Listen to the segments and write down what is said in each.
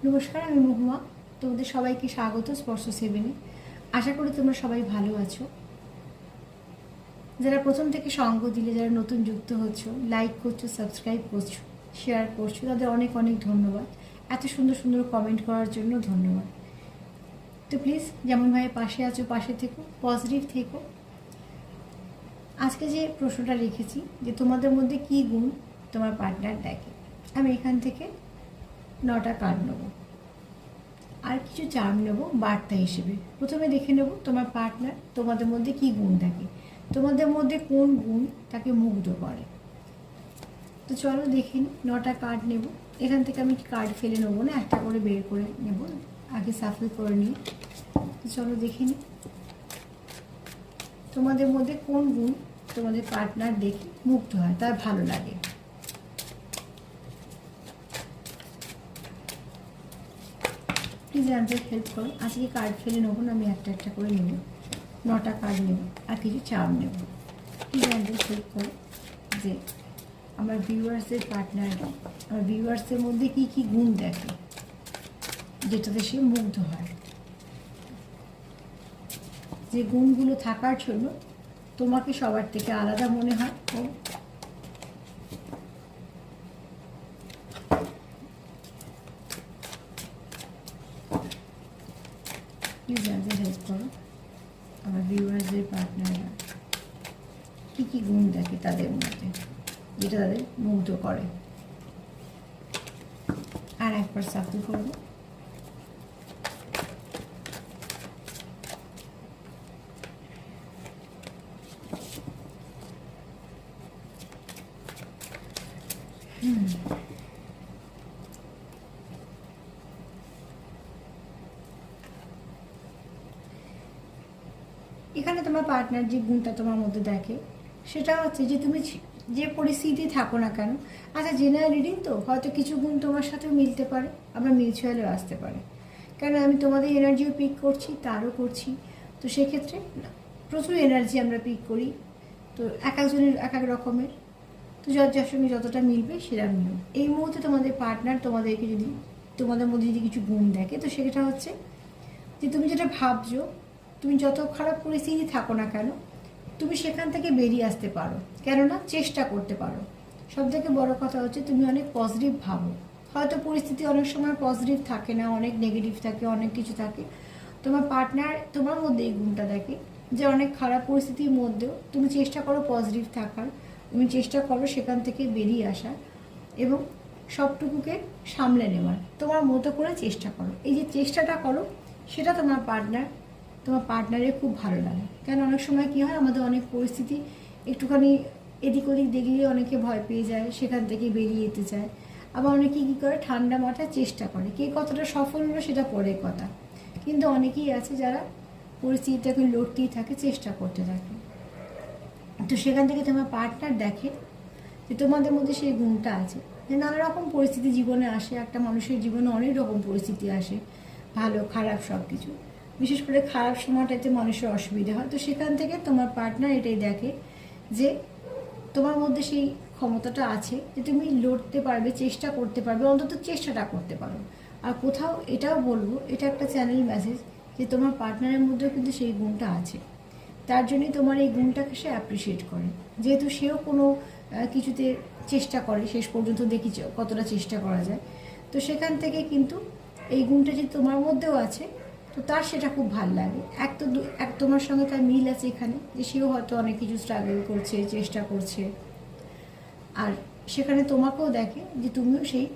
নমস্কার, আমি মহুয়া। তোমাদের সবাইকে স্বাগত স্পর্শ সেভেনে। আশা করি তোমরা সবাই ভালো আছো। যারা প্রথম থেকে সঙ্গ দিলে, যারা নতুন যুক্ত হচ্ছ, লাইক করছো, সাবস্ক্রাইব করছো, শেয়ার করছো, তাদের অনেক অনেক ধন্যবাদ। এত সুন্দর সুন্দর কমেন্ট করার জন্য ধন্যবাদ। তো প্লিজ যেমনভাবে পাশে আছো পাশে থেকো, পজিটিভ থেকো। আজকে যে প্রশ্নটা রেখেছি যে তোমাদের মধ্যে কী গুণ তোমার পার্টনার দেখে, আমি এখান থেকে 9টা কার্ড নেবো আর কিছু চার্ম নেব বার্তা হিসেবে। প্রথমে দেখে নেব তোমার পার্টনার তোমাদের মধ্যে কী গুণ থাকে, তোমাদের মধ্যে কোন গুণ তাকে মুগ্ধ করে। তো চলো দেখে নিই। 9টা কার্ড নেব। এখান থেকে আমি কার্ড ফেলে নেবো না, একটা করে বের করে নেব, আগে সাফল করে নিই। তো চলো দেখে নিই তোমাদের মধ্যে কোন গুণ তোমাদের পার্টনার দেখে মুগ্ধ হয়, তার ভালো লাগে। প্লিজ আমাদের হেল্প করো। আজকে কার্ড ফেলে নেবো না, আমি একটা একটা করে নেব। 9টা কার্ড নেব আর কিছু চার্ম নেব। প্লিজ আমাদের হেল্প করো যে আমার ভিউয়ার্সের পার্টনার, আমার ভিউয়ার্সের মধ্যে কী কী গুণ দেখে যেটাতে সে মুগ্ধ হয়, যে গুণগুলো থাকার জন্য তোমাকে সবার থেকে আলাদা মনে হয়। ও প্লিজ আমাদের হেল্প করো। আমার ভিউয়ার্সদের পার্টনাররা কী কী গুণ দেখে তাদের মধ্যে যেটা তাদের মুগ্ধ করে। আর একবার সাফল করবো। এখানে তোমার পার্টনার যে গুণটা তোমার মধ্যে দেখে সেটা হচ্ছে যে তুমি যে পরিস্থিতি থাকো না কেন, আচ্ছা জেনারেল রিডিং তো হয়তো কিছু গুণ তোমার সাথেও মিলতে পারে, আবার মিউচুয়ালও আসতে পারে। কেন আমি তোমাদের এনার্জিও পিক করছি, তারও করছি। তো সেক্ষেত্রে প্রচুর এনার্জি আমরা পিক করি, তো এক একজনের এক এক রকমের। তো যার সঙ্গে যতটা মিলবে সেটা মিলবে। এই মুহূর্তে তোমাদের পার্টনার তোমাদেরকে যদি তোমাদের মধ্যে যদি কিছু গুণ দেখে, তো সেটা হচ্ছে যে তুমি যেটা ভাবছো, তুমি যত খারাপ পরিস্থিতি থাকো না কেন, তুমি সেখান থেকে বেরিয়ে আসতে পারো, কেননা চেষ্টা করতে পারো। সবথেকে বড় কথা হচ্ছে তুমি অনেক পজিটিভ ভাবো। হয়তো পরিস্থিতি অনেক সময় পজিটিভ থাকে না, অনেক নেগেটিভ থাকে, অনেক কিছু থাকে। তোমার পার্টনার তোমার মধ্যে এই গুণটা দেখে যে অনেক খারাপ পরিস্থিতির মধ্যেও তুমি চেষ্টা করো পজিটিভ থাকার, তুমি চেষ্টা করো সেখান থেকে বেরিয়ে আসার এবং সবটুকুকে সামলে নেওয়ার। তোমার মতো করে চেষ্টা করো। এই যে চেষ্টাটা করো, সেটা তোমার পার্টনারের খুব ভালো লাগে। কেন অনেক সময় কী হয়, আমাদের অনেক পরিস্থিতি একটুখানি এদিক ওদিক দেখলে অনেকে ভয় পেয়ে যায়, সেখান থেকে বেরিয়ে যেতে চায়। আবার অনেকে কী করে, ঠান্ডা মাথায় চেষ্টা করে। কে কতটা সফল হলো সেটা পরের কথা, কিন্তু অনেকেই আছে যারা পরিস্থিতিটাকে লড়তেই থাকে, চেষ্টা করতে থাকে। তো সেখান থেকে তোমার পার্টনার দেখে যে তোমাদের মধ্যে সেই গুণটা আছে। যে নানা রকম পরিস্থিতি জীবনে আসে, একটা মানুষের জীবনে অনেক রকম পরিস্থিতি আসে, ভালো খারাপ সব কিছু। বিশেষ করে খারাপ সময়টাতে মানুষের অসুবিধা হয়। তো সেখান থেকে তোমার পার্টনার এটাই দেখে যে তোমার মধ্যে সেই ক্ষমতাটা আছে যে তুমি লড়তে পারবে, চেষ্টা করতে পারবে, অন্তত চেষ্টাটা করতে পারো। আর কোথাও এটাও বলবো, এটা একটা চ্যানেল মেসেজ যে তোমার পার্টনারের মধ্যেও কিন্তু সেই গুণটা আছে। তার জন্যই তোমার এই গুণটাকে সে অ্যাপ্রিসিয়েট করে, যেহেতু সেও কোনো কিছুতে চেষ্টা করে, শেষ পর্যন্ত দেখি কতটা চেষ্টা করা যায়। তো সেখান থেকে কিন্তু এই গুণটা যে তোমার মধ্যেও আছে, তো তার সেটা খুব ভালো লাগে। এক তোমার সঙ্গে তার মিল আছে এখানে, যে সেও হয়তো অনেক কিছু স্ট্রাগল করছে, চেষ্টা করছে, আর সেখানে তোমাকেও দেখে যে তুমিও সেই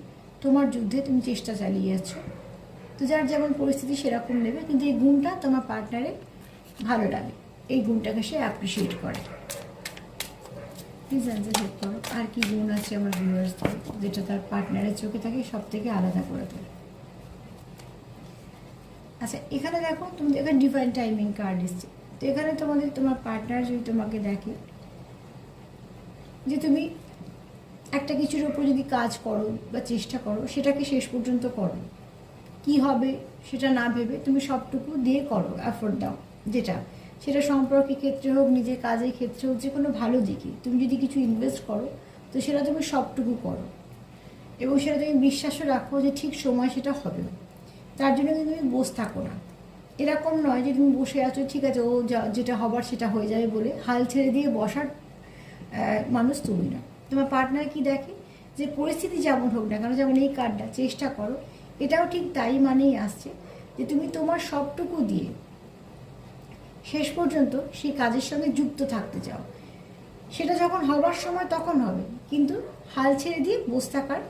তোমার যুদ্ধে তুমি চেষ্টা চালিয়ে যাচ্ছ। তো যার যেমন পরিস্থিতি সেরকম নেবে, কিন্তু এই গুণটা তোমার পার্টনারে ভালো লাগে, এই গুণটাকে সে অ্যাপ্রিসিয়েট করে। প্লিজ অ্যান্সার হেল্প করো। আর কি গুণ আছে আমার ভিউয়ার্সদের যেটা তার পার্টনারের চোখে থাকে সব থেকে আলাদা করে তোলে। আচ্ছা এখানে দেখো, তুমি এখানে ডিভাইন টাইমিং কার্ড এসছে। তো এখানে তোমার পার্টনার যদি তোমাকে দেখে যে তুমি একটা কিছুর ওপর যদি কাজ করো বা চেষ্টা করো, সেটাকে শেষ পর্যন্ত করো, কি হবে সেটা না ভেবে তুমি সবটুকু দিয়ে করো, এফোর্ট দাও, যেটা সেটা সম্পর্কের ক্ষেত্রে হোক, নিজের কাজের ক্ষেত্রে হোক, যে কোনো ভালো দিকে তুমি যদি কিছু ইনভেস্ট করো, তো সেটা তুমি সবটুকু করো এবং সেটা তুমি বিশ্বাসও রাখো যে ঠিক সময় সেটা হবে। তার জন্য কিন্তু তুমি বসে থাকো না। এরকম নয় যে তুমি বসে আছো ঠিক আছে ও যেটা হবার সেটা হয়ে যাবে বলে হাল ছেড়ে দিয়ে বসার মানুষ তুমি না। তোমার পার্টনার কি দেখে যে পরিস্থিতি যেমন হোক না কেন, যেমন এই কার্ডটা চেষ্টা করো, এটাও ঠিক তাই মানেই আসছে যে তুমি তোমার সবটুকু দিয়ে শেষ পর্যন্ত সেই কাজের সঙ্গে যুক্ত থাকতে চাও। সেটা যখন হবার সময় তখন হবে, কিন্তু হাল ছেড়ে দিয়ে বসে থাকার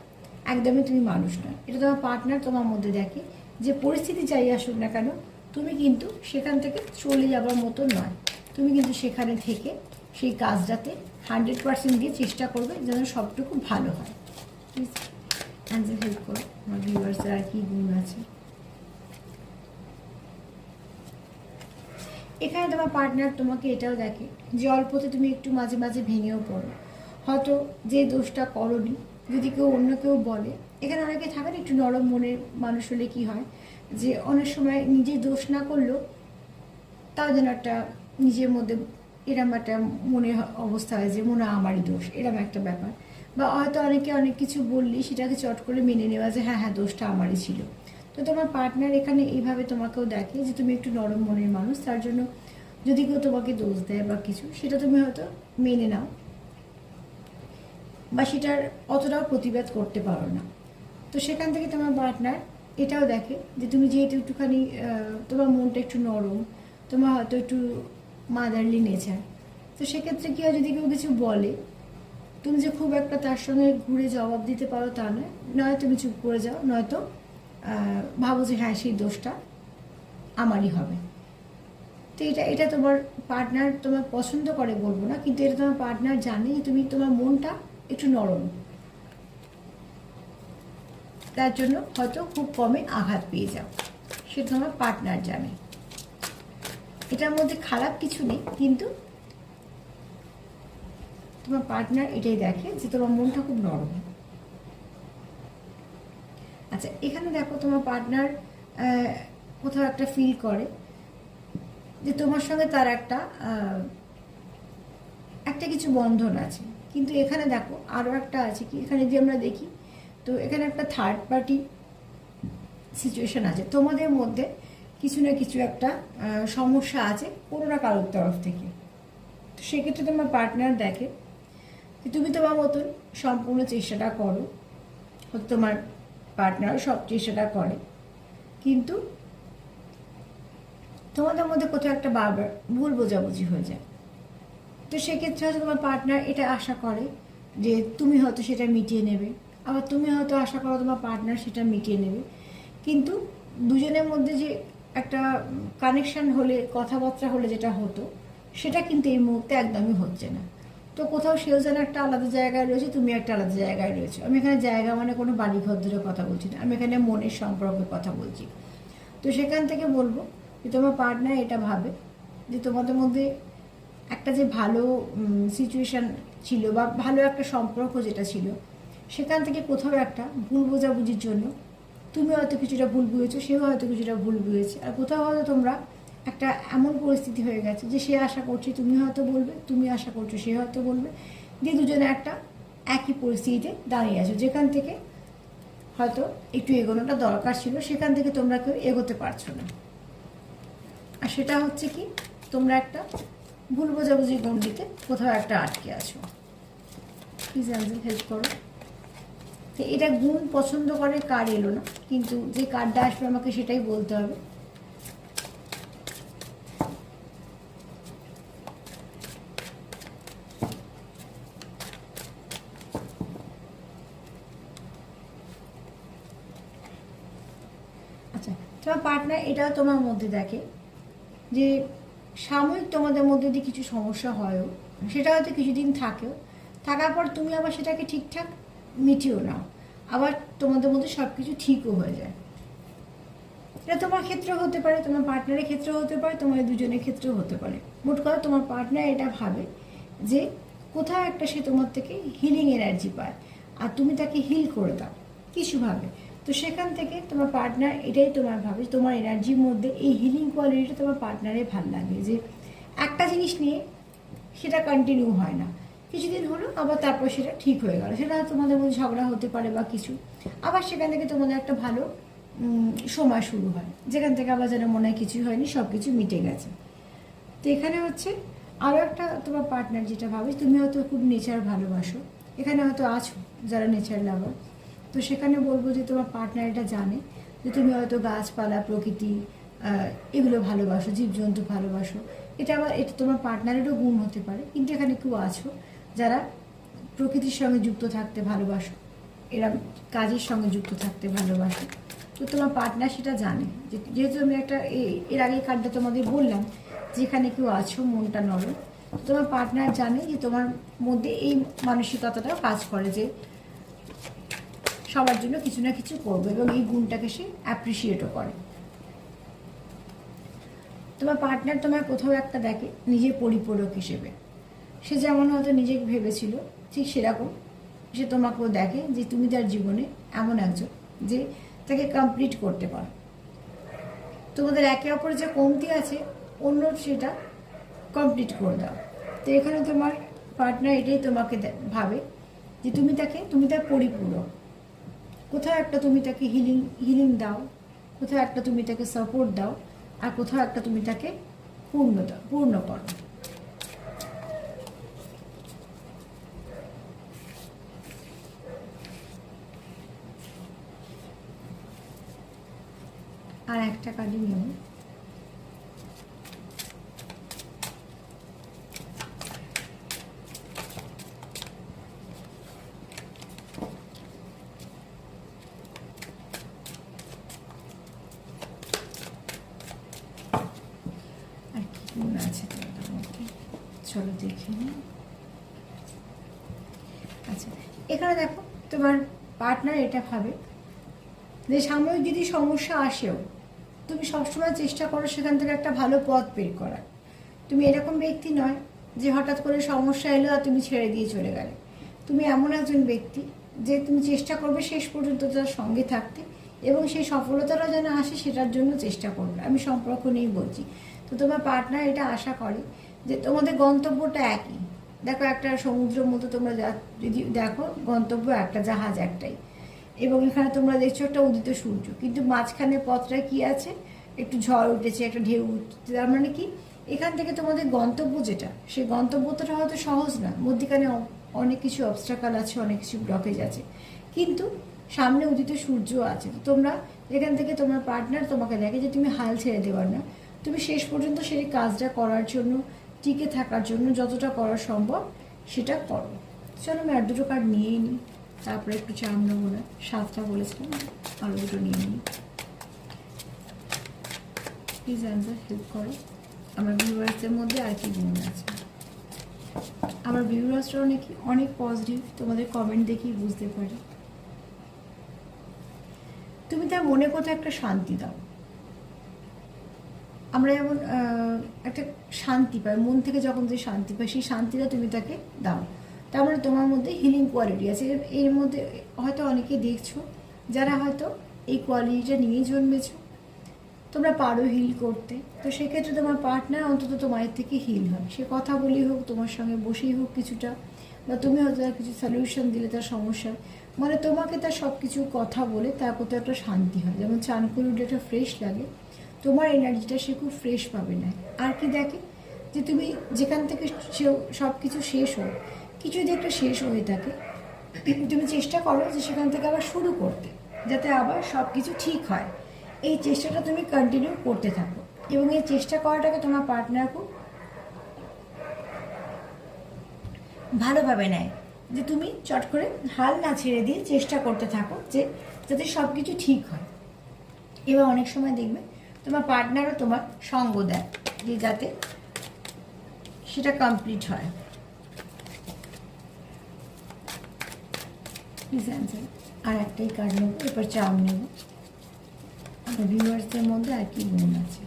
একদমই তুমি মানুষ না। এটা তোমার পার্টনার তোমার মধ্যে দেখে যে পরিস্থিতি যাই আসুক না কেন তুমি কিন্তু সেখান থেকে চলে যাবার মতো নয়। তুমি কিন্তু সেখানে থেকে সেই কাজটাতে 100% দিয়ে চেষ্টা করবে যেন সবটুকু ভালো হয়। প্লিজ অ্যান্সার হেল্প করো আমার ভিউয়ার্সের আর কি গুণ আছে। এখানে তোমার পার্টনার তোমাকে এটাও দেখে যে অল্পতে তুমি একটু মাঝে মাঝে ভেঙেও পড়ো, হয়তো যে দোষটা করনি যদি কেউ অন্য কেউ বলে। এখানে অনেকে থাকেন একটু নরম মনের মানুষ হলে কি হয় যে অনেক সময় নিজে দোষ না করলেও তাও যেন একটা নিজের মধ্যে এরম একটা মনের অবস্থা হয় যে মনে আমারই দোষ, এরম একটা ব্যাপার। বা হয়তো অনেকে অনেক কিছু বললি সেটাকে চট করে মেনে নেওয়া যে হ্যাঁ হ্যাঁ দোষটা আমারই ছিল। তো তোমার পার্টনার এখানে এইভাবে তোমাকেও দেখে যে তুমি একটু নরম মনের মানুষ, তার জন্য যদি কেউ তোমাকে দোষ দেয় বা কিছু সেটা তুমি হয়তো মেনে নাও বা সেটার অতটাও প্রতিবাদ করতে পারো না। তো সেখান থেকে তোমার পার্টনার এটাও দেখে যে তুমি যেহেতু একটুখানি তোমার মনটা একটু নরম, তোমার হয়তো একটু মাদারলি নেচার, তো সেক্ষেত্রে কী হয় যদি কেউ কিছু বলে তুমি যে খুব একটা তার সঙ্গে ঘুরে জবাব দিতে পারো তা নয়, নয় তুমি চুপ করে যাও, নয়তো ভাবো যে হ্যাঁ সেই দোষটা আমারই হবে। তো এটা তোমার পার্টনার তোমার পছন্দ করে বলবো না, কিন্তু এটা তোমার পার্টনার জানে যে তুমি তোমার মনটা একটু নরম, তার জন্য হয়তো খুব কমে আঘাত পেয়ে যাও, সেটা তোমার পার্টনার জানে। এটার মধ্যে খারাপ কিছু নেই, কিন্তু তোমার পার্টনার এটাই দেখে যে তোমার মনটা খুব নরম। আচ্ছা এখানে দেখো তোমার পার্টনার কোথাও একটা ফিল করে যে তোমার সঙ্গে তার একটা কিছু বন্ধন আছে, কিন্তু এখানে দেখো আরও একটা আছে কি, এখানে যদি আমরা দেখি তো এখানে একটা থার্ড পার্টি সিচুয়েশন আছে, তোমাদের মধ্যে কিছু না কিছু একটা সমস্যা আছে কোনো না কারোর তরফ থেকে। তো সেক্ষেত্রে তোমার পার্টনার দেখে যে তুমি তোমার মতন সম্পূর্ণ চেষ্টাটা করো, তোমার পার্টনার সব চেষ্টাটা করে, কিন্তু তোমাদের মধ্যে কোথাও একটা বারবার ভুল বোঝাবুঝি হয়ে যায়। তো সেক্ষেত্রে হয়তো তোমার পার্টনার এটা আশা করে যে তুমি হয়তো সেটা মিটিয়ে নেবে, আবার তুমি হয়তো আশা করো তোমার পার্টনার সেটা মিটিয়ে নেবে, কিন্তু দুজনের মধ্যে যে একটা কানেকশন হলে, কথাবার্তা হলে যেটা হতো সেটা কিন্তু এই মুহূর্তে একদমই হচ্ছে না। তো কোথাও সেও যেন একটা আলাদা জায়গায় রয়েছে, তুমি একটা আলাদা জায়গায় রয়েছে। আমি এখানে জায়গা মানে কোনো বাড়িঘর ধরে কথা বলছি না, আমি এখানে মনের সম্পর্কের কথা বলছি। তো সেখান থেকে বলবো যে তোমার পার্টনার এটা ভাবে যে তোমাদের মধ্যে একটা যে ভালো সিচুয়েশান ছিল বা ভালো একটা সম্পর্ক যেটা ছিল, সেখান থেকে কোথাও একটা ভুল বোঝাবুঝির জন্য তুমি হয়তো কিছুটা ভুল বুঝেছো, সেও হয়তো কিছুটা ভুল বুঝেছে, আর কোথাও হয়তো তোমরা একটা এমন পরিস্থিতি হয়ে গেছে যে সে আশা করছে তুমি হয়তো বলবে, তুমি আশা করছো সে হয়তো বলবে, দিয়ে দুজনে একটা একই পরিস্থিতিতে দাঁড়িয়ে আছো, যেখান থেকে হয়তো একটু এগোনোটা দরকার ছিল, সেখান থেকে তোমরা কেউ এগোতে পারছো না। আর সেটা হচ্ছে কি, তোমরা একটা ভুল বোঝাবুঝি গণ্ডিতে কোথাও একটা আটকে আছো। প্লিজ অ্যাঞ্জেল হেল্প করো। তো এটা গুণ পছন্দ করে কার্ড এলো না, কিন্তু যে কার্ডটা আসবে আমাকে সেটাই বলতে হবে। আচ্ছা তোমার পার্টনার এটাও তোমার মধ্যে দেখে যে সাময়িক তোমাদের মধ্যে যদি কিছু সমস্যা হয়ও, সেটা হয়তো কিছুদিন থাকেও, থাকার পর তুমি আবার সেটাকে ঠিকঠাক মিটিয়েও নাও, আবার তোমাদের মধ্যে সব কিছু ঠিকও হয়ে যায়। এটা তোমার ক্ষেত্রেও হতে পারে, তোমার পার্টনারের ক্ষেত্রেও হতে পারে, তোমাদের দুজনের ক্ষেত্রেও হতে পারে। মোট কথা তোমার পার্টনার এটা ভাবে যে কোথাও একটা সে তোমার থেকে হিলিং এনার্জি পায়, আর তুমি তাকে হিল করে দাও কিছুভাবে। তো সেখান থেকে তোমার পার্টনার এটাই তোমার ভাবে, তোমার এনার্জির মধ্যে এই হিলিং কোয়ালিটিটা তোমার পার্টনারের ভালো লাগে, যে একটা জিনিস নিয়ে সেটা কন্টিনিউ হয় না, কিছুদিন হলো আবার তারপর সেটা ঠিক হয়ে গেল, সেটা তোমাদের মধ্যে ঝগড়া হতে পারে বা কিছু, আবার সেখান থেকে তোমাদের একটা ভালো সময় শুরু হয়, যেখান থেকে আবার যেন মনে হয় কিছুই হয়নি, সব কিছু মিটে গেছে। তো এখানে হচ্ছে আরও একটা তোমার পার্টনার যেটা ভাবে, তুমি হয়তো খুব নেচার ভালোবাসো, এখানে হয়তো আছো যারা নেচার লাভার, তো সেখানে বলবো যে তোমার পার্টনার এটা জানে যে তুমি হয়তো গাছপালা, প্রকৃতি এগুলো ভালোবাসো, জীবজন্তু ভালোবাসো। এটা তোমার পার্টনারেরও গুণ হতে পারে, কিন্তু এখানে কেউ আছো যারা প্রকৃতির সঙ্গে যুক্ত থাকতে ভালোবাসো, এরা কাজের সঙ্গে যুক্ত থাকতে ভালোবাসো। তো তোমার পার্টনার সেটা জানে, যেহেতু আমি একটা এর আগে কার্ডটা তোমাদের বললাম যেখানে কেউ আছো মনটা নরম, তোমার পার্টনার জানে যে তোমার মধ্যে এই মানসিকতাটাও কাজ করে যে সবার জন্য কিছু না কিছু করবে, এবং এই গুণটাকে সে অ্যাপ্রিসিয়েটও করে। তোমার পার্টনার তোমার কোথাও একটা দেখে নিজের পরিপূরক হিসেবে, সে যেমন হয়তো নিজেকে ভেবেছিল ঠিক সেরকম সে তোমাকেও দেখে যে তুমি তার জীবনে এমন একজন যে তাকে কমপ্লিট করতে পারো। তোমাদের একে অপরের যে কমতি আছে অন্য সেটা কমপ্লিট করে দাও। তো এখানে তোমার পার্টনার এটাই তোমাকে ভাবে যে তুমি তার পরিপূরক। কোথাও একটা তুমি তাকে হিলিং দাও, কোথাও একটা তুমি তাকে সাপোর্ট দাও, আর কোথাও একটা তুমি তাকে পূর্ণ করো। আর একটা কার্ডই নেব। আর কি গুণ আছে তোমাদের মধ্যে, চলো দেখে নিই। আচ্ছা, এখানে দেখো তোমার পার্টনার এটা ভাবে যে সাময়িক যদি সমস্যা আসেও তুমি সবসময় চেষ্টা করো সেখান থেকে একটা ভালো পথ বের করার। তুমি এরকম ব্যক্তি নয় যে হঠাৎ করে সমস্যা এলো আর তুমি ছেড়ে দিয়ে চলে গেলে। তুমি এমন একজন ব্যক্তি যে তুমি চেষ্টা করবে শেষ পর্যন্ত তার সঙ্গে থাকতে, এবং সেই সফলতাটা যেন আসে সেটার জন্য চেষ্টা করবে। আমি সম্পর্ক নিয়েই বলছি। তো তোমার পার্টনার এটা আশা করে যে তোমাদের গন্তব্যটা একই। দেখো একটা সমুদ্রের মতো তোমরা যদি দেখো গন্তব্য একটা, জাহাজ একটাই, এবং এখানে তোমরা দেখছো একটা উদিত সূর্য, কিন্তু মাঝখানে পথটা কি আছে, একটু ঝড় উঠেছে, একটা ঢেউ উঠছে। তার মানে কি এখান থেকে তোমাদের গন্তব্য যেটা, সেই গন্তব্যটা হয়তো সহজ না, মধ্যিখানে অনেক কিছু অবস্ট্রাকল আছে, অনেক কিছু ব্লকেজ আছে, কিন্তু সামনে উদিত সূর্য আছে। তো তোমরা এখান থেকে তোমার পার্টনার তোমাকে দেখে যে তুমি হাল ছেড়ে দেওয়ার না, তুমি শেষ পর্যন্ত সেই কাজটা করার জন্য, টিকে থাকার জন্য যতটা করা সম্ভব সেটা করো। চলো আমি আর দুটো কার্ড নিয়েই নিই, তারপরে একটু চাম নেবো না, 7টা বলেছিলাম, আরও দুটো নিয়ে নিই। প্লিজ অ্যান্সার হেল্প করো। আমার ভিউয়ার্সদের মধ্যে আর কি গুণ আছে? আমার ভিউয়ার্সরাও নাকি অনেক পজিটিভ, তোমাদের কমেন্ট দেখেই বুঝতে পারি। তুমি তার মনে কোথাও একটা শান্তি দাও। আমরা যেমন একটা শান্তি পাই, মন থেকে যখন যে শান্তি পাই, সেই শান্তিটা তুমি তাকে দাও। তার মানে তোমার মধ্যে হিলিং কোয়ালিটি আছে। এর মধ্যে হয়তো অনেকে দেখছো যারা হয়তো এই কোয়ালিটিটা নিয়েই জন্মেছো, তোমরা পারো হিল করতে। তো সেক্ষেত্রে তোমার পার্টনার অন্তত তোমার থেকে হিল হয়, সে কথা বলেই হোক, তোমার সঙ্গে বসেই হোক কিছুটা, বা তুমি হয়তো তার কিছু সলিউশন দিলে তার সমস্যার, মানে তোমাকে তার সব কিছু কথা বলে তার কোথাও একটা শান্তি হয়। যেমন চান করে উঠে একটা ফ্রেশ লাগে, তোমার এনার্জিটা সে খুব ফ্রেশ পাবে না। আর কি দেখে যে তুমি যেখান থেকে সব কিছু শেষ হয়, কিছু যদি একটা শেষ হয়ে থাকে, তুমি চেষ্টা করো যে সেখান থেকে আবার শুরু করতে, যাতে আবার সব কিছু ঠিক হয়। এই চেষ্টাটা তুমি কন্টিনিউ করতে থাকো, এবং এই চেষ্টা করাটাকে তোমার পার্টনার খুব ভালোভাবে নেয়, যে তুমি চট করে হাল না ছেড়ে দিয়ে চেষ্টা করতে থাকো যে যাতে সব কিছু ঠিক হয়। এবার অনেক সময় দেখবে তোমার পার্টনারও তোমার সঙ্গ দেয় যে যাতে সেটা কমপ্লিট হয়। আর একটাই কার্ড নেবো, এরপর চাম নেব। ভিউয়ার্সদের মধ্যে আর কি গুণ আছে?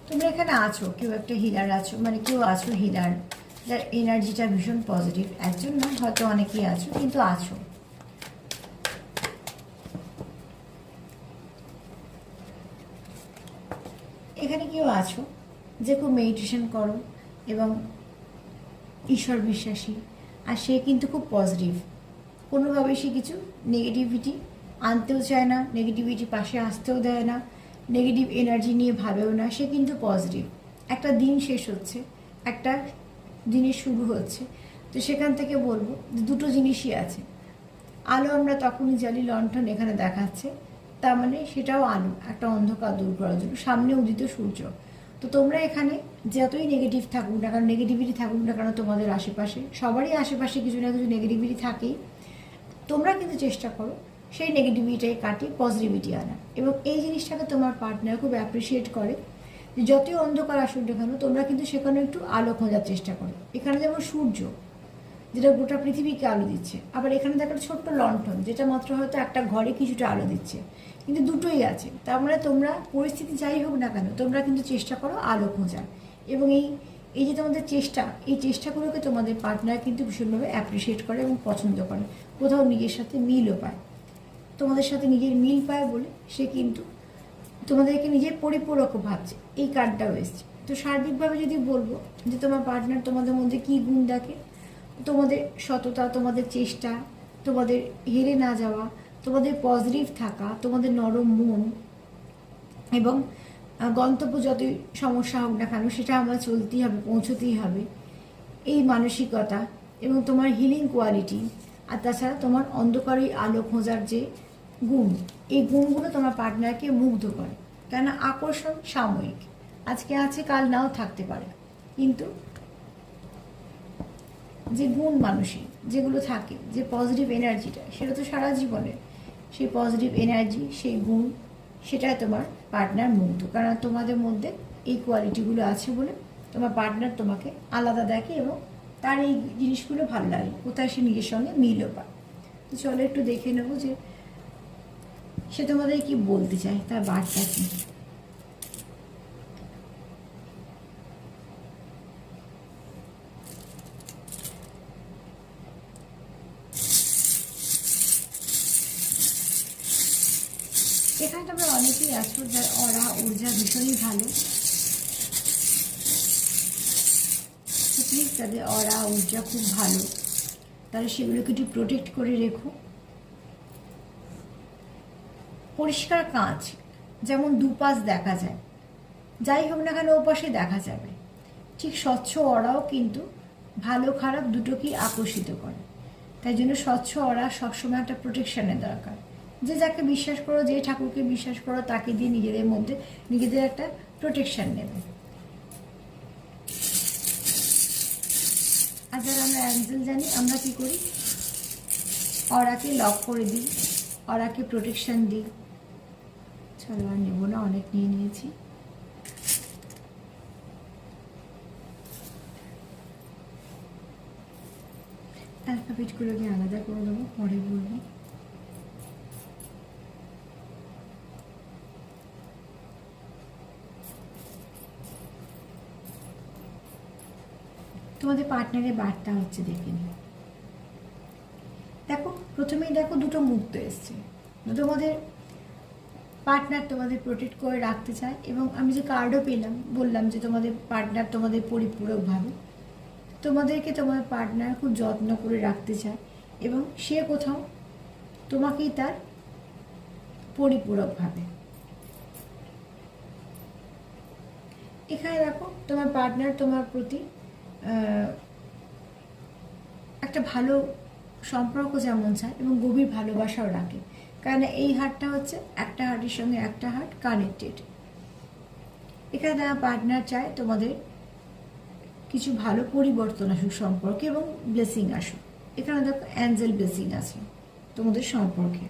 তোমরা এখানে আছো, কেউ একটা হিলার আছো, মানে কেউ আছো হিলার, যার এনার্জিটা ভীষণ পজিটিভ। একজন না, হয়তো অনেকেই আছো, কিন্তু আছো। এখানে কেউ আছো যে খুব মেডিটেশন করো এবং ঈশ্বর বিশ্বাসী, আর সে কিন্তু খুব পজিটিভ, কোনোভাবে সে কিছু নেগেটিভিটি আনতেও চায় না, নেগেটিভিটি পাশে আসতেও দেয় না, নেগেটিভ এনার্জি নিয়ে ভাবেও না, সে কিন্তু পজিটিভ। একটা দিন শেষ হচ্ছে, একটা দিনের শুরু হচ্ছে, তো সেখান থেকে বলবো যে দুটো জিনিসই আছে। আলো আমরা তখনই জ্বালি, লণ্ঠন এখানে দেখাচ্ছে, তার মানে সেটাও আলো, একটা অন্ধকার দূর করার জন্য, সামনে উদিত সূর্য। তো তোমরা এখানে যতই নেগেটিভ থাকুক না কেন, নেগেটিভিটি থাকুক না কেন তোমাদের আশেপাশে, সবারই আশেপাশে কিছু না কিছু নেগেটিভিটি থাকেই, তোমরা কিন্তু চেষ্টা করো সেই নেগেটিভিটিটাকে কাটিয়ে পজিটিভিটি আনা। এবং এই জিনিসটাকে তোমার পার্টনার খুব অ্যাপ্রিসিয়েট করে, যে যতই অন্ধকার আসুক না কেন তোমরা কিন্তু সেখানে একটু আলো খোঁজার চেষ্টা করো। এখানে যেমন সূর্য যেটা গোটা পৃথিবীকে আলো দিচ্ছে, আবার এখানে দেখো ছোট্ট লণ্ঠন যেটা মাত্র হয়তো একটা ঘরে কিছুটা আলো দিচ্ছে, কিন্তু দুটোই আছে। তার মানে তোমরা পরিস্থিতি যাই হোক না কেন তোমরা কিন্তু চেষ্টা করো আলো খোঁজার। এবং এই যে তোমাদের চেষ্টা, এই চেষ্টাগুলোকে তোমাদের পার্টনার কিন্তু ভীষণভাবে অ্যাপ্রিসিয়েট করে এবং পছন্দ করে, কোথাও নিজের সাথে মিলও পায়। তোমাদের সাথে নিজের মিল পায় বলে সে কিন্তু তোমাদেরকে নিজের পরিপূরক ভাবছে। এই কার্ডটাও এসছে। তো সার্বিকভাবে যদি বলবো যে তোমার পার্টনার তোমাদের মধ্যে কী গুণ দেখে, তোমাদের সততা, তোমাদের চেষ্টা, তোমাদের হেরে না যাওয়া, তোমাদের পজিটিভ থাকা, তোমাদের নরম মন, এবং গন্তব্য যতই সমস্যা হোক না কেন সেটা আমরা চলতেই হবে, পৌঁছতেই হবে, এই মানসিকতা, এবং তোমার হিলিং কোয়ালিটি, আর তাছাড়া তোমার অন্ধকারে আলো খোঁজার যে গুণ, এই গুণগুলো তোমার পার্টনারকে মুগ্ধ করে। কেন আকর্ষণ সাময়িক, আজকে আছে কাল নাও থাকতে পারে, কিন্তু যে গুণ মানুষের যেগুলো থাকে, যে পজিটিভ এনার্জিটা, সেটা তো সারা জীবনের। সেই পজিটিভ এনার্জি, সেই গুণ, সেটাই তোমার পার্টনার মুগ্ধ। কারণ তোমাদের মধ্যে এই কোয়ালিটিগুলো আছে বলে তোমার পার্টনার তোমাকে আলাদা দেখে এবং তার এই জিনিসগুলো ভালো লাগে, কোথায় সে নিজের সঙ্গে মিলও পায়। তো চলো একটু দেখে নেবো যে সে তোমাদের কি বলতে চায়, তার বার্তা কি। এখানে তোমরা অনেকেই আছো যার অরা ঊর্জা ভীষণই ভালো, প্লিজ তাদের অরা ঊর্জা খুব ভালো, তাহলে সেগুলোকে একটু প্রোটেক্ট করে রেখো। পরিষ্কার কাঁচ যেমন দুপাশ দেখা যায়, যাই হোক না কেন ওপাশে দেখা যাবে, ঠিক স্বচ্ছ অরাও কিন্তু ভালো খারাপ দুটোকেই আকর্ষিত করে। তাই জন্য স্বচ্ছ অরা সবসময় একটা প্রোটেকশনের দরকার। যে যাকে বিশ্বাস করো, যে ঠাকুরকে বিশ্বাস করো, তাকে দিয়ে নিজেদের মধ্যে নিজেদের একটা প্রোটেকশন নেবে। আর যারা আমরা অ্যাঞ্জেল জানি, আমরা কি করি, অরাকে লক করে দিই, অরাকে প্রোটেকশন দিই। চলো আর নেবো না, অনেক নিয়ে নিয়েছি। অ্যালফাবেটগুলোকে আলাদা করে দেবো, পরে বলবো। তোমাদের পার্টনারের বার্তা হচ্ছে, দেখে নিও। দেখো প্রথমেই দেখো দুটো মুক্ত এসছে, তোমাদের পার্টনার তোমাদের প্রোটেক্ট করে রাখতে চায়। এবং আমি যে কার্ডও পেলাম, বললাম যে তোমাদের পার্টনার তোমাদের পরিপূরকভাবে, তোমাদেরকে তোমার পার্টনার খুব যত্ন করে রাখতে চায় এবং সে কোথাও তোমাকেই তার পরিপূরক ভাবে। এখানে দেখো তোমার পার্টনার তোমার প্রতি একটা ভালো সম্পর্ক যেমন চায় এবং গভীর ভালোবাসাও রাখে, কারণ এই হার্টটা হচ্ছে একটা হার্টের সঙ্গে একটা হার্ট কানেক্টেড। এখানে তোমার পার্টনার চায় তোমাদের কিছু ভালো পরিবর্তন আসুক সম্পর্কে এবং ব্লেসিং আসুক। এখানে দেখো অ্যাঞ্জেল ব্লেসিং আছে তোমাদের সম্পর্কে।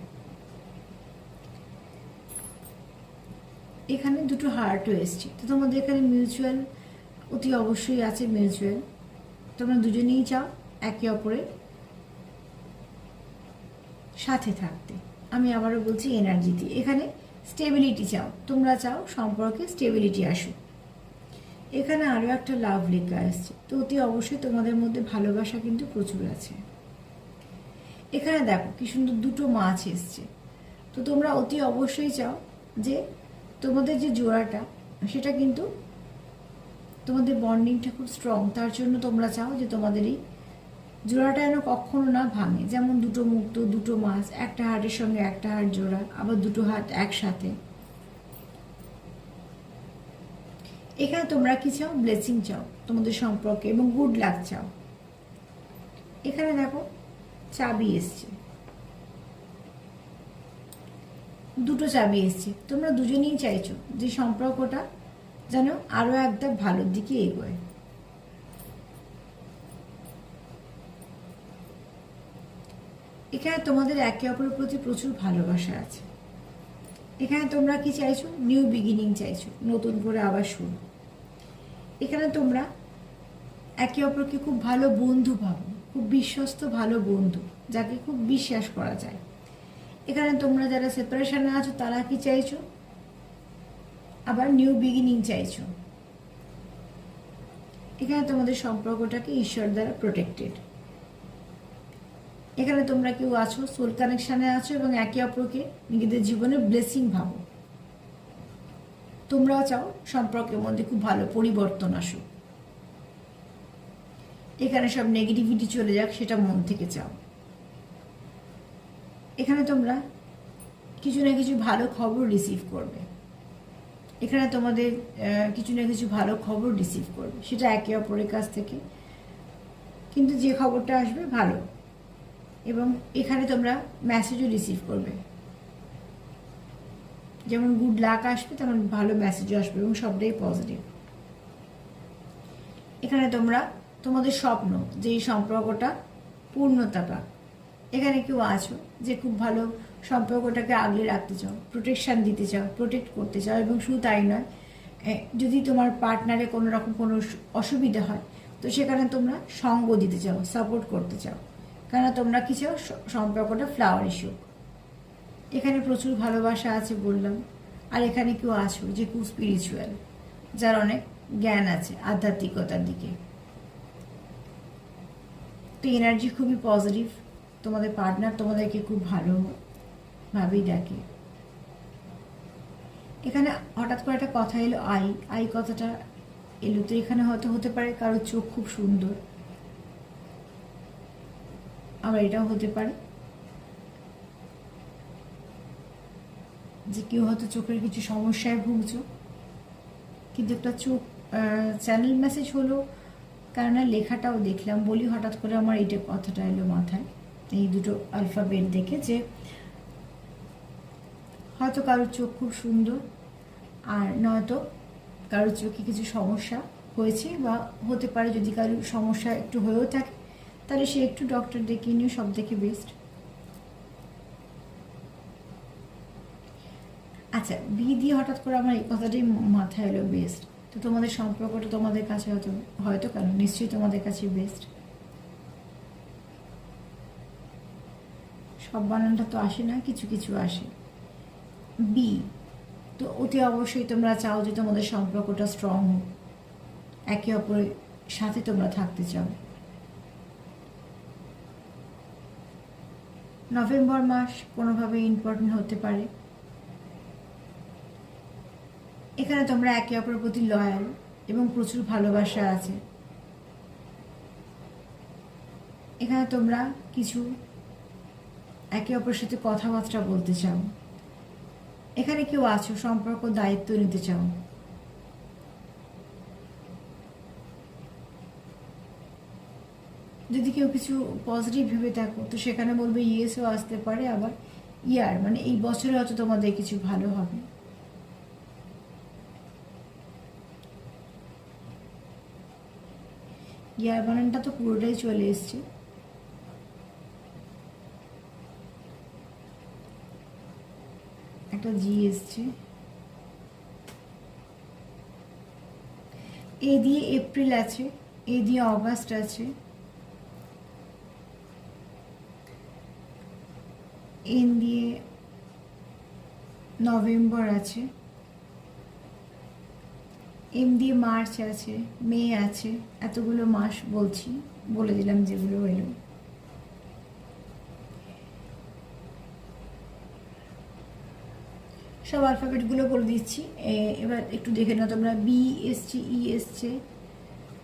এখানে দুটো হার্টও এসছে, তো তোমাদের এখানে মিউচুয়াল অতি অবশ্যই আছে, মিউচুয়াল। তোমরা দুজনেই চাও একে অপরের সাথে থাকতে। আমি আবারও বলছি এনার্জিতে এখানে স্টেবিলিটি চাও, তোমরা চাও সম্পর্কে স্টেবিলিটি আসুক। এখানে আরও একটা লাভ লেখা আসছে, তো অতি অবশ্যই তোমাদের মধ্যে ভালোবাসা কিন্তু প্রচুর আছে। এখানে দেখো কি সুন্দর দুটো মাছ এসছে, তো তোমরা অতি অবশ্যই চাও যে তোমাদের যে জোড়াটা, সেটা কিন্তু তোমাদের বন্ডিংটা খুব স্ট্রং। তার জন্য তোমরা চাও যে তোমাদের এই জোড়াটা যেন কখনো না ভাঙে, যেমন দুটো মুক্ত, দুটো মাছ, একটা হার্টের সঙ্গে একটা হার্ট জোড়া, আবার দুটো হার্ট একসাথে। এখানে তোমরা কি চাও? ব্লেসিং চাও তোমাদের সম্পর্কে এবং গুড লাক চাও। এখানে দেখো চাবি এসছে, দুটো চাবি এসছে। তোমরা দুজনেই চাইছো যে সম্পর্কটা যেন আরো একটা ভালোর দিকে এগোয়। এখানে তোমাদের একে অপরের প্রতি প্রচুর ভালোবাসা আছে। এখানে তোমরা কি চাইছো? নিউ বিগিনিং চাইছো, নতুন করে আবার শুরু। এখানে তোমরা একে অপরকে খুব ভালো বন্ধু ভাবো, খুব বিশ্বস্ত ভালো বন্ধু, যাকে খুব বিশ্বাস করা যায়। এখানে তোমরা যারা সেপারেশনে আছো তারা কি চাইছো? আবার নিউ বিগিনিং চাইছো। এখানে তোমাদের সম্পর্কটাকে ঈশ্বর দ্বারা প্রোটেক্টেড। এখানে তোমরা কেউ আছো সোল কানেকশনে আছো এবং একে অপরকে নিজেদের জীবনে ব্লেসিং ভাবো। তোমরাও চাও সম্পর্কের মধ্যে খুব ভালো পরিবর্তন আসুক, এখানে সব নেগেটিভিটি চলে যাক, সেটা মন থেকে চাও। এখানে তোমরা কিছু না কিছু ভালো খবর রিসিভ করবে। এখানে তোমাদের কিছু না কিছু ভালো খবর রিসিভ করবে, সেটা একে অপরের কাছ থেকে, কিন্তু যে খবরটা আসবে ভালো। এবং এখানে তোমরা মেসেজও রিসিভ করবে, যেমন গুড লাক আসবে তেমন ভালো মেসেজও আসবে এবং সবটাই পজিটিভ। এখানে তোমরা তোমাদের স্বপ্ন যে এই সম্পর্কটা পূর্ণতা পাক। এখানে কেউ আছো যে খুব ভালো সম্পর্কটাকে আগলে রাখতে চাও, প্রোটেকশান দিতে চাও, প্রোটেক্ট করতে চাও। এবং শুধু তাই নয়, যদি তোমার পার্টনারে কোনো রকম কোনো অসুবিধা হয় তো সেখানে তোমরা সঙ্গ দিতে চাও, সাপোর্ট করতে চাও, কেননা তোমরা কি চাও? সম্পর্কটা ফ্লাওয়ারিশ হোক। এখানে প্রচুর ভালোবাসা আছে বললাম। আর এখানে কেউ আছো যে খুব স্পিরিচুয়াল, যার অনেক জ্ঞান আছে আধ্যাত্মিকতার দিকে। তো এনার্জি খুবই পজিটিভ। তোমাদের পার্টনার তোমাদেরকে খুব ভালোভাবেই দেখে। এখানে হঠাৎ করে একটা কথা এলো, আই কথাটা এলো। তো এখানে হয়তো হতে পারে কারোর চোখ খুব সুন্দর, আবার এটাও হতে পারে যে কেউ হয়তো চোখের কিছু সমস্যায় ভুগছো, কিন্তু একটা চোখ চ্যানেল মেসেজ হলো, কেননা লেখাটাও দেখলাম বলি হঠাৎ করে আমার এইটা কথাটা এলো মাথায়, এই দুটো আলফাবেট দেখে, যে হয়তো কারোর চোখ খুব সুন্দর, আর নয়তো কারোর চোখে কিছু সমস্যা হয়েছে বা হতে পারে। যদি কারোর সমস্যা একটু হয়েও থাকে তাহলে সে একটু ডক্টর দেখিয়ে নিয়ে সব থেকে বেস্ট। আচ্ছা, বি দিয়ে হঠাৎ করে আমার এই কথাটাই মাথায় এলো, বেস্ট। তো তোমাদের সম্পর্কটা তোমাদের কাছে হয়তো কেন নিশ্চয়ই তোমাদের কাছে বেস্ট। সব বানানটা তো আসে না, কিছু কিছু আসে। বি, তো অতি অবশ্যই তোমরা চাও যে তোমাদের সম্পর্কটা স্ট্রং হোক, একে অপরের সাথে তোমরা থাকতে চাও। নভেম্বর মাস কোনোভাবে ইম্পর্টেন্ট হতে পারে। এখানে তোমরা একে অপরের প্রতি লয়াল এবং প্রচুর ভালোবাসা আছে। এখানে তোমরা কিছু একে অপরের সাথে কথাবার্তা বলতে চাও। এখানে কেউ আছো সম্পর্ক দায়িত্ব নিতে চাও। যদি কেউ কিছু পজিটিভ ভেবে থাকো তো সেখানে বলবে ইয়েসও আসতে পারে, আবার ইয়ার মানে এই বছরে হয়তো তোমাদের কিছু ভালো হবে। ইয়ার বানানটা তো পুরোটাই চলে এসছে। একটা জি এসছে। এ দিয়ে এপ্রিল আছে, এ দিয়ে অগাস্ট আছে, এন দিয়ে নভেম্বর আছে, এম দিয়ে মার্চ আছে, মে আছে। এতগুলো মাস বলছি, বলে দিলাম যেগুলো এলো। সব অ্যালফাবেটগুলো বলে দিচ্ছি, এবার একটু দেখে নাও তোমরা। বি এসছে, ই এসছে,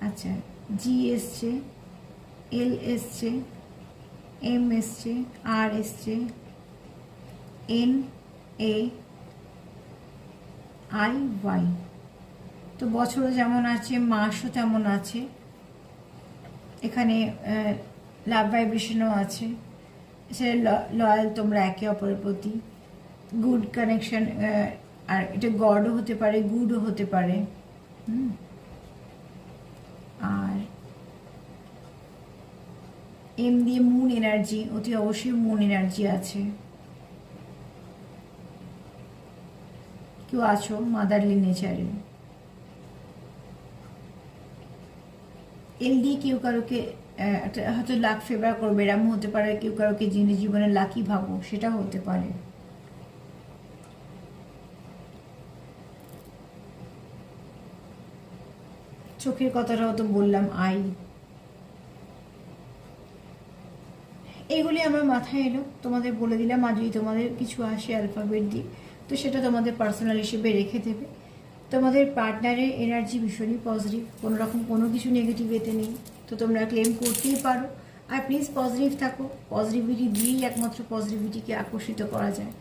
আচ্ছা জি এসছে, এল এসছে, এম এসছে, আর এসছে, এন, এ, আই, ওয়াই। তো বছরও যেমন আছে, মাসও তেমন আছে। এখানে লাভ ভাইব্রেশনও আছে, সেটা লয়াল তোমরা একে অপরের প্রতি, গুড কানেকশন, আর এটা গডও হতে পারে, গুডও হতে পারে। আর এম দিয়ে মুন এনার্জি, অতি অবশ্যই মুন এনার্জি আছে। কেউ আছো মাদারলি নেচারে। এল দিয়ে কেউ কারোকে হয়তো লাক ফেভার করবে, এরকম হতে পারে। কেউ কারোকে জীবনে লাকি ভাবো, সেটাও হতে পারে। চোখের কথাটাও তো বললাম, আই। এইগুলি আমার মাথায় এলো, তোমাদের বলে দিলাম। আর যদি তোমাদের কিছু আসে অ্যালফাবেট দিয়ে, তো সেটা তোমাদের পার্সোনাল হিসেবে রেখে দেবে। তোমাদের পার্টনারের এনার্জি ভীষণই পজিটিভ, কোনো রকম কোনো কিছু নেগেটিভ এতে নেই, তো তোমরা ক্লেম করতেই পারো। আর প্লিজ পজিটিভ থাকো, পজিটিভিটি দিয়েই একমাত্র পজিটিভিটিকে আকর্ষিত করা যায়।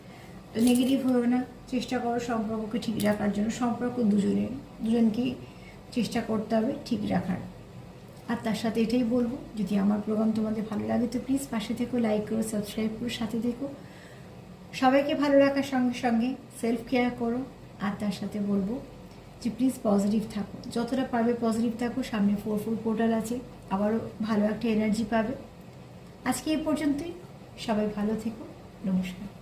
তো নেগেটিভ হয়েও না, চেষ্টা করো সম্পর্ককে ঠিক রাখার জন্য। সম্পর্ক দুজনকেই চেষ্টা করতে হবে ঠিক রাখার। আর তার সাথে এটাই বলবো, যদি আমার প্রোগ্রাম তোমাদের ভালো লাগে তো প্লিজ পাশে থেকো, লাইক করো, সাবস্ক্রাইব করো, সাথে থেকো। সবাইকে ভালো রাখার সঙ্গে সঙ্গে সেলফ কেয়ার করো। আর তার সাথে বলবো যে প্লিজ পজিটিভ থাকো, যতটা পারবে পজিটিভ থাকো। সামনে 4 পোর্টাল আছে, আবারও ভালো একটা এনার্জি পাবে। আজকে এই পর্যন্তই, সবাই ভালো থেকো, নমস্কার।